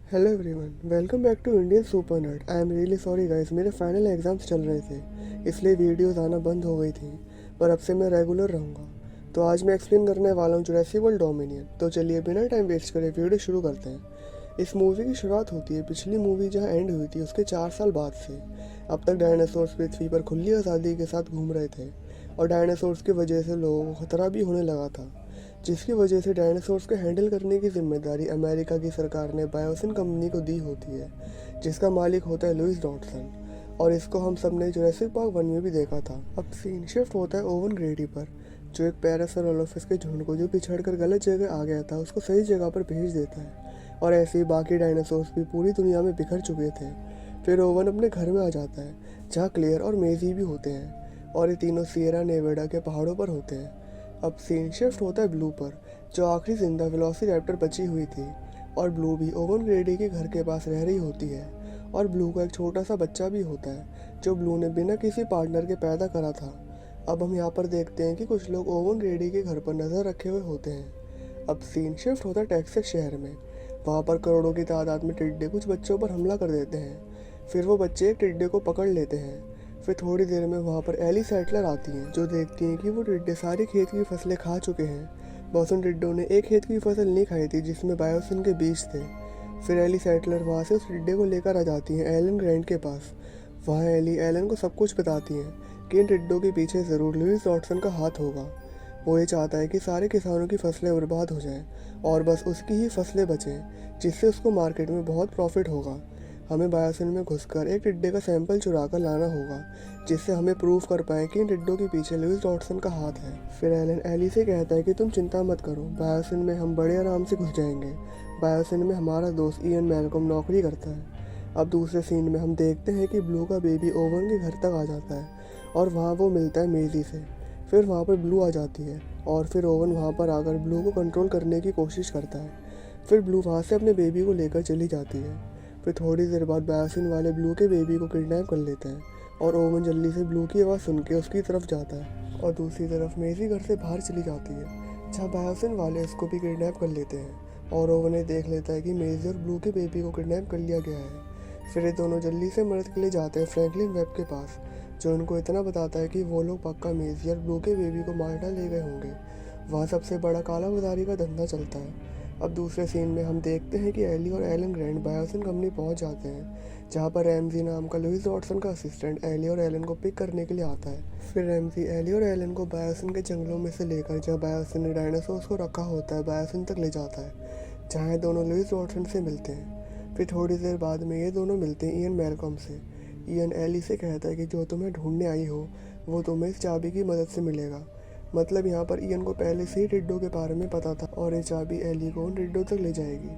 Hello everyone, welcome back to Indian Super Nerd. I am really sorry guys, मेरे final exams चल रहे थे इसलिए वीडियोस आना बंद हो गई थी, पर अब से मैं रेगुलर रहूँगा। तो आज मैं एक्सप्लेन करने वाला हूँ जुरासिक वर्ल्ड डोमिनियन। तो चलिए बिना टाइम वेस्ट करे वीडियो शुरू करते हैं। इस मूवी की शुरुआत होती है पिछली मूवी जहाँ एंड हुई थी उसके 4 साल बाद से। अब तक डायनासोर्स पृथ्वी पर खुली आज़ादी के साथ घूम रहे थे और डायनासोर्स की वजह से लोगों को खतरा भी होने लगा था, जिसकी वजह से डायनासोर्स को हैंडल करने की जिम्मेदारी अमेरिका की सरकार ने बायोसिन कंपनी को दी होती है, जिसका मालिक होता है लुइस डॉटसन। और इसको हम सब ने जुरासिक पार्क 1 में भी देखा था। अब सीन शिफ्ट होता है ओवन ग्रेडी पर, जो एक पैरासाउरोलॉफस के झुंड को जो पिछड़ कर गलत जगह आ गया था उसको सही जगह पर भेज देता है। और ऐसे ही बाकी डायनासोर्स भी पूरी दुनिया में बिखर चुके थे। फिर ओवन अपने घर में आ जाता है जहाँ क्लेयर और मेजी भी होते हैं, और ये तीनों सियरा नेवाडा के पहाड़ों पर होते हैं। अब सीन शिफ्ट होता है ब्लू पर, जो आखिरी जिंदा वेलोसिरैप्टर बची हुई थी, और ब्लू भी ओवन ग्रेडी के घर के पास रह रही होती है। और ब्लू का एक छोटा सा बच्चा भी होता है जो ब्लू ने बिना किसी पार्टनर के पैदा करा था। अब हम यहाँ पर देखते हैं कि कुछ लोग ओवन ग्रेडी के घर पर नज़र रखे हुए होते हैं। अब सीन शिफ्ट होता है टेक्सास शहर में। वहाँ पर करोड़ों की तादाद में टिड्डे कुछ बच्चों पर हमला कर देते हैं। फिर वो बच्चे एक टिड्डे को पकड़ लेते हैं। फिर थोड़ी देर में वहाँ पर एली सेटलर आती हैं, जो देखती हैं कि वो टिड्डे सारी खेत की फसलें खा चुके हैं। बहुत उन टिड्डों ने एक खेत की फसल नहीं खाई थी जिसमें बायोसिन के बीज थे। फिर एली सेटलर वहाँ से उस टिड्डे को लेकर आ जाती हैं एलन ग्रैंड के पास। वहाँ एली एलन को सब कुछ बताती हैं कि इन टिड्डों के पीछे ज़रूर लुइस डॉटसन का हाथ होगा। वो ये चाहता है कि सारे किसानों की फसलें बर्बाद हो जाएं और बस उसकी ही फसलें बचें, जिससे उसको मार्केट में बहुत प्रॉफिट होगा। हमें बायोसिन में घुसकर एक टिड्डे का सैंपल चुरा कर लाना होगा, जिससे हमें प्रूव कर पाए कि इन टिड्डों के पीछे लुइस डॉटसन का हाथ है। फिर एलन एली से कहता है कि तुम चिंता मत करो, बायोसिन में हम बड़े आराम से घुस जाएंगे। बायोसिन में हमारा दोस्त इयन मैलकॉम नौकरी करता है। अब दूसरे सीन में हम देखते हैं कि ब्लू का बेबी ओवन के घर तक आ जाता है और वहाँ वो मिलता है मेजी से। फिर वहाँ पर ब्लू आ जाती है और फिर ओवन वहाँ पर आकर ब्लू को कंट्रोल करने की कोशिश करता है। फिर ब्लू वहाँ से अपने बेबी को लेकर चली जाती है। फिर थोड़ी देर बाद बायोसिन वाले ब्लू के बेबी को किडनैप कर लेते हैं और ओवन जल्दी से ब्लू की आवाज़ सुन के उसकी तरफ जाता है। और दूसरी तरफ मेजी घर से बाहर चली जाती है, जहाँ बायोसिन वाले उसको भी किडनैप कर लेते हैं। और ओवन ये देख लेता है कि मेजी और ब्लू के बेबी को किडनैप कर लिया गया है। फिर ये दोनों जल्दी से मदद के लिए जाते हैं फ्रैंकलिन वेब के पास, जो उनको इतना बताता है कि वो लोग पक्का मेजी और ब्लू के बेबी को माल्टा ले गए होंगे। वहाँ सबसे बड़ा काला बाजारी का धंधा चलता है। अब दूसरे सीन में हम देखते हैं कि एली और एलन ग्रैंड बायोसिन कंपनी पहुंच जाते हैं, जहां पर रैमजी नाम का लुइस डॉटसन का असिस्टेंट एली और एलन को पिक करने के लिए आता है। फिर रैमजी एली और एलन को बायोसिन के जंगलों में से लेकर जहाँ बायोसिन ने डायनासोर्स को रखा होता है बायोसिन तक ले जाता है, जहाँ ये दोनों लुइस डॉटसन से मिलते हैं। फिर थोड़ी देर बाद में ये दोनों मिलते हैं इयन मैलकॉम से। इयन एली से कहता है कि जो तुम्हें ढूंढने आई हो वो तुम्हें इस चाबी की मदद से मिलेगा। मतलब यहाँ पर इयन को पहले से ही टिड्डों के बारे में पता था और ये चाबी एली को उन टिड्डों तक ले जाएगी।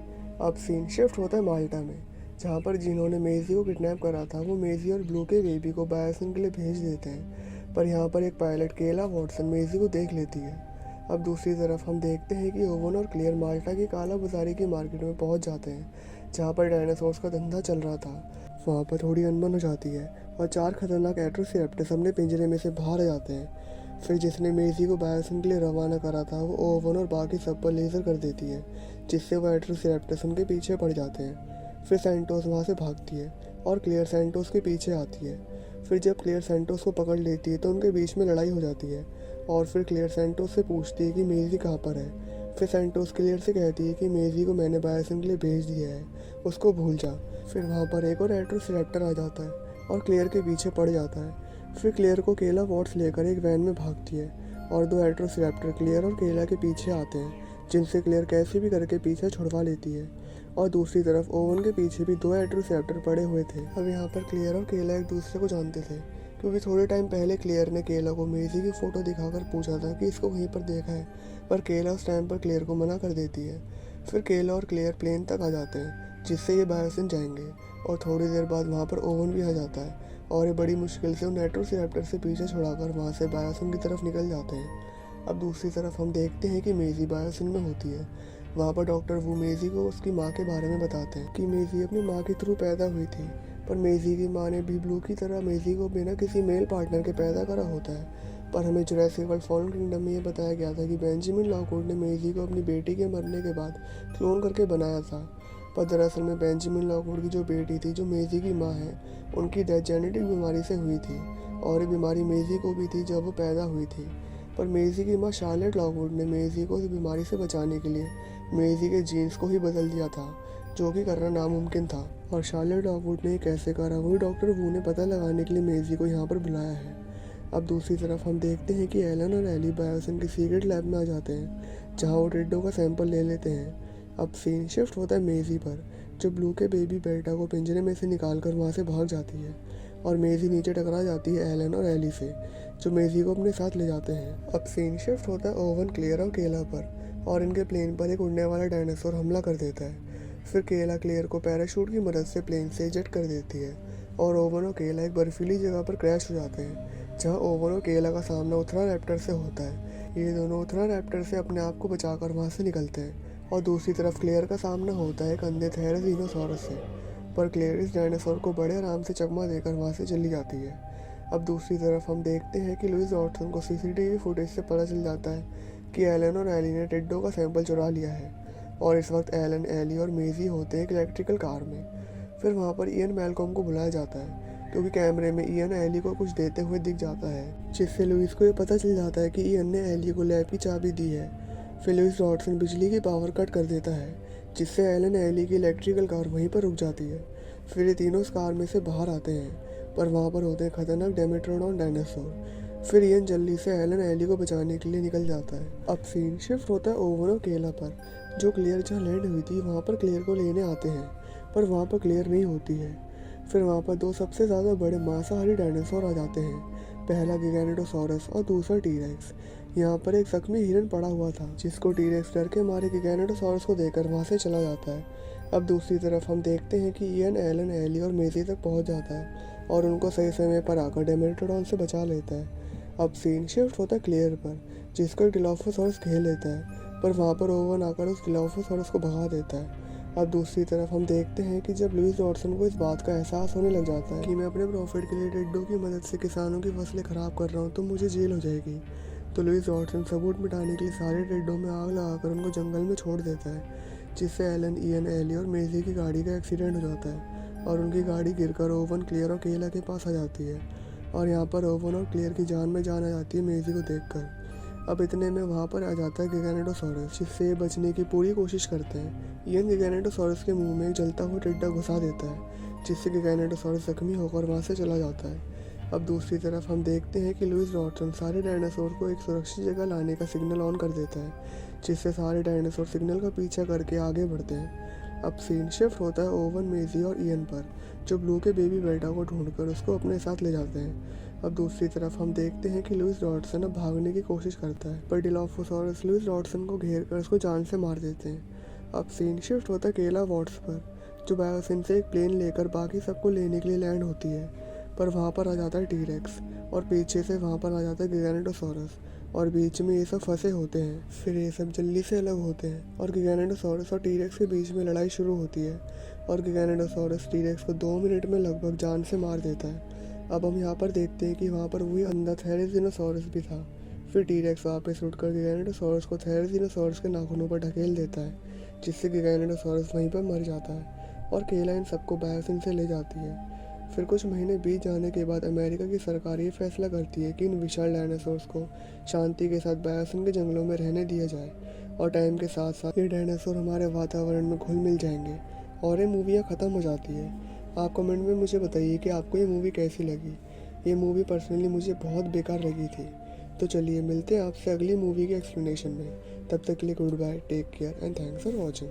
अब सीन शिफ्ट होता है माल्टा में, जहाँ पर जिन्होंने मेजी को किडनैप करा था वो मेजी और ब्लू के बेबी को बायोसिन के लिए भेज देते हैं। पर यहाँ पर एक पायलट केला वॉटसन मेजी को देख लेती है। अब दूसरी तरफ हम देखते हैं कि ओवन और क्लियर माल्टा की काला बाजारी की मार्केट में पहुँच जाते हैं, जहाँ पर डायनासोर्स का धंधा चल रहा था। वहाँ पर थोड़ी अनबन हो जाती है और 4 खतरनाक एट्रोसिरैप्टर्स अपने पिंजरे में से बाहर आ जाते हैं। फिर जिसने मेजी को बायोसिन के लिए रवाना करा था वो ओवन और बाकी सब पर लेज़र कर देती है, जिससे वो एट्रोसिरैप्टर्स उनके पीछे पड़ जाते हैं। फिर सैंटोस वहाँ से भागती है और क्लियर सैंटोस के पीछे आती है। फिर जब क्लियर सैंटोस को पकड़ लेती है तो उनके बीच में लड़ाई हो जाती है और फिर क्लियर सैंटोस से पूछती है कि मेजी कहाँ पर है। फिर सैंटोस क्लियर से कहती है कि मेजी को मैंने बायोसिन के लिए भेज दिया है, उसको भूल जा। फिर वहाँ पर एक और एट्रोसिरैप्टर आ जाता है और क्लियर के पीछे पड़ जाता है। फिर क्लियर को केला वॉट्स लेकर एक वैन में भागती है और 2 एट्रोसिरैप्टर क्लियर और केला के पीछे आते हैं, जिनसे क्लियर कैसे भी करके पीछे छुड़वा लेती है। और दूसरी तरफ ओवन के पीछे भी 2 एट्रोसिरैप्टर पड़े हुए थे। अब यहाँ पर क्लियर और केला एक दूसरे को जानते थे, क्योंकि थोड़े टाइम पहले क्लियर ने केला को मेजी की फ़ोटो दिखाकर पूछा था कि इसको कहीं पर देखा है, पर केला उस टाइम पर क्लियर को मना कर देती है। फिर केला और क्लियर प्लेन तक आ जाते हैं, जिससे ये बायोसिन जाएंगे। और थोड़ी देर बाद वहाँ पर ओवन भी आ जाता है और ये बड़ी मुश्किल से उन एट्रोसिरैप्टर से पीछे छुड़ाकर वहाँ से बायोसिन की तरफ निकल जाते हैं। अब दूसरी तरफ हम देखते हैं कि मेजी बायोसिन में होती है। वहाँ पर डॉक्टर वो मेजी को उसकी माँ के बारे में बताते हैं कि मेजी अपनी माँ के थ्रू पैदा हुई थी, पर मेजी की माँ ने भी ब्लू की तरह मेजी को बिना किसी मेल पार्टनर के पैदा करा होता है। पर हमें जुरासिक वर्ल्ड फॉलन किंगडम में ये बताया गया था कि बेंजामिन लॉकवुड ने मेजी को अपनी बेटी के मरने के बाद क्लोन करके बनाया था। पर दरअसल में बेंजामिन लॉकवुड की जो बेटी थी, जो मेजी की माँ है, उनकी डेथ जेनेटिक बीमारी से हुई थी और ये बीमारी मेजी को भी थी जब वो पैदा हुई थी। पर मेजी की माँ शार्लेट लॉकवुड ने मेजी को इस बीमारी से बचाने के लिए मेजी के जीन्स को ही बदल दिया था, जो कि करना नामुमकिन था। और शार्लेट लॉकवुड ने कैसे करा, वही डॉक्टर वू ने पता लगाने के लिए मेजी को यहाँ पर बुलाया है। अब दूसरी तरफ हम देखते हैं कि एलन और एली बायोसिन की सीक्रेट लैब में आ जाते हैं, जहाँ वो टिड्डो का सैंपल ले लेते हैं। अब सीन शिफ्ट होता है मेजी पर, जो ब्लू के बेबी बेटा को पिंजरे में से निकाल कर वहाँ से भाग जाती है और मेजी नीचे टकरा जाती है एलन और एली से, जो मेजी को अपने साथ ले जाते हैं। अब सीन शिफ्ट होता है ओवन, क्लेयर और केला पर, और इनके प्लेन पर एक उड़ने वाला डायनासोर हमला कर देता है। फिर केला क्लेयर को पैराशूट की मदद से प्लेन से इजेक्ट कर देती है और ओवन और केला एक बर्फीली जगह पर क्रैश हो जाते हैं, जहाँ ओवन और केला का सामना उथरा रैप्टर से होता है। ये दोनों उथरा रैप्टर से अपने आप को बचाकर वहाँ से निकलते हैं और दूसरी तरफ क्लेयर का सामना होता है एक अंधे थेराजीनोसॉरस से, पर क्लेयर इस डायनासोर को बड़े आराम से चकमा देकर वहाँ से चली जाती है। अब दूसरी तरफ हम देखते हैं कि लुइस वॉटसन को सीसीटीवी फुटेज से पता चल जाता है कि एलन और एली ने टिड्डो का सैंपल चुरा लिया है और इस वक्त एलन, एली और मेजी होते हैं एक इलेक्ट्रिकल कार में। फिर वहाँ पर इयन मैलकॉम को बुलाया जाता है, क्योंकि कैमरे में इयन एली को कुछ देते हुए दिख जाता है, जिससे लुइस को ये पता चल जाता है कि इयन ने एली को लैब की चाबी दी है। फिर लुइस वॉटसन बिजली की पावर कट कर देता है, जिससे एलन एली की इलेक्ट्रिकल कार वहीं पर रुक जाती है। फिर ये तीनों उस कार में से बाहर आते हैं, पर वहाँ पर होते हैं खतरनाक डेमेट्रोडॉन डायनासोर। फिर इयन जल्दी से एलन एली को बचाने के लिए निकल जाता है। अब सीन शिफ्ट होता है ओवन और केला पर, जो क्लियर जहाँ लैंड हुई थी वहाँ पर क्लियर को लेने आते हैं, पर वहाँ पर क्लियर नहीं होती है। फिर वहाँ पर दो सबसे ज़्यादा बड़े मांसाहारी डायनासोर आ जाते हैं, पहला गिगैनोटोसॉरस और दूसरा टीरेक्स। यहाँ पर एक जख्मी हिरन पड़ा हुआ था, जिसको टीरेक्स डर के मारे गिगैनोटोसॉरस को देकर वहाँ से चला जाता है। अब दूसरी तरफ हम देखते हैं कि इयन, एलन, एली और मेजी तक पहुँच जाता है और उनको सही समय पर आकर डेमेट्रोडॉन से बचा लेता है। अब सीन शिफ्ट होता है क्लियर पर, जिसको डिलोफोसॉरस घेर लेता है, पर वहाँ पर ओवन आकर उस डिलोफोसॉरस को भगा देता है। अब दूसरी तरफ हम देखते हैं कि जब लुइस वॉटसन को इस बात का एहसास होने लग जाता है कि मैं अपने प्रॉफिट के लिए टिड्डो की मदद से किसानों की फसलें खराब कर रहा हूँ तो मुझे जेल हो जाएगी, तो लुइस वॉटसन सबूत मिटाने के लिए सारे टिड्डों में आग लगाकर उनको जंगल में छोड़ देता है, जिससे एलन, इयन, एली और मेजी की गाड़ी का एक्सीडेंट हो जाता है और उनकी गाड़ी गिरकर ओवन, क्लियर और केला के पास आ जाती है। और यहाँ पर ओवन और क्लियर की जान में जान आ जाती है मेजी को देखकर। अब इतने में वहाँ पर आ जाता है गिगैनोटोसॉरस, जिससे ये बचने की पूरी कोशिश करते हैं। इयन गिगैनोटोसॉरस के मुंह में एक जलता हुआ टिड्डा घुसा देता है, जिससे गिगैनोटोसॉरस जख्मी होकर वहाँ से चला जाता है। अब दूसरी तरफ हम देखते हैं कि लुइस वॉटसन सारे डायनासोर को एक सुरक्षित जगह लाने का सिग्नल ऑन कर देता है, जिससे सारे डायनासोर सिग्नल का पीछा करके आगे बढ़ते हैं। अब सीन शिफ्ट होता है ओवन, मेजी और इयन पर, जो ब्लू के बेबी बेटा को ढूंढकर उसको अपने साथ ले जाते हैं। अब दूसरी तरफ हम देखते हैं कि लुइस वॉटसन अब भागने की कोशिश करता है, पर डिलोफोसॉरस लुइस वॉटसन को घेर कर उसको जान से मार देते हैं। अब सीन शिफ्ट होता है केला वॉट्स पर, जो बायोसिन से एक प्लेन लेकर बाकी सबको लेने के लिए लैंड होती है, पर वहाँ पर आ जाता है टीरेक्स और पीछे से वहाँ पर आ जाता है गिगैनोटोसॉरस और बीच में ये सब फंसे होते हैं। फिर ये सब जल्दी से अलग होते हैं और गिगैनोटोसॉरस और टीरेक्स के बीच में लड़ाई शुरू होती है और गिगैनोटोसॉरस टीरेक्स को 2 मिनट में लगभग जान से मार देता है। अब हम यहाँ पर देखते हैं कि वहाँ पर वही अंधा थेराजीनोसॉरस भी था। फिर टीरेक्स वापस उठकर गिगैनोटोसॉरस को थेराजीनोसॉरस के नाखूनों पर ढकेल देता है, जिससे गिगैनोटोसॉरस वहीं पर मर जाता है और केला इन सबको बायोसिन से ले जाती है। फिर कुछ महीने बीत जाने के बाद अमेरिका की सरकार ये फैसला करती है कि इन विशाल डायनासोर्स को शांति के साथ बायोसिन के जंगलों में रहने दिया जाए और टाइम के साथ साथ ये डायनासोर हमारे वातावरण में घुल मिल जाएंगे और ये मूवियाँ ख़त्म हो जाती है। आप कमेंट में मुझे बताइए कि आपको ये मूवी कैसी लगी। ये मूवी पर्सनली मुझे बहुत बेकार लगी थी। तो चलिए मिलते हैं आपसे अगली मूवी के एक्सप्लेनेशन में। तब तक के लिए good bye, take care and thanks for watching.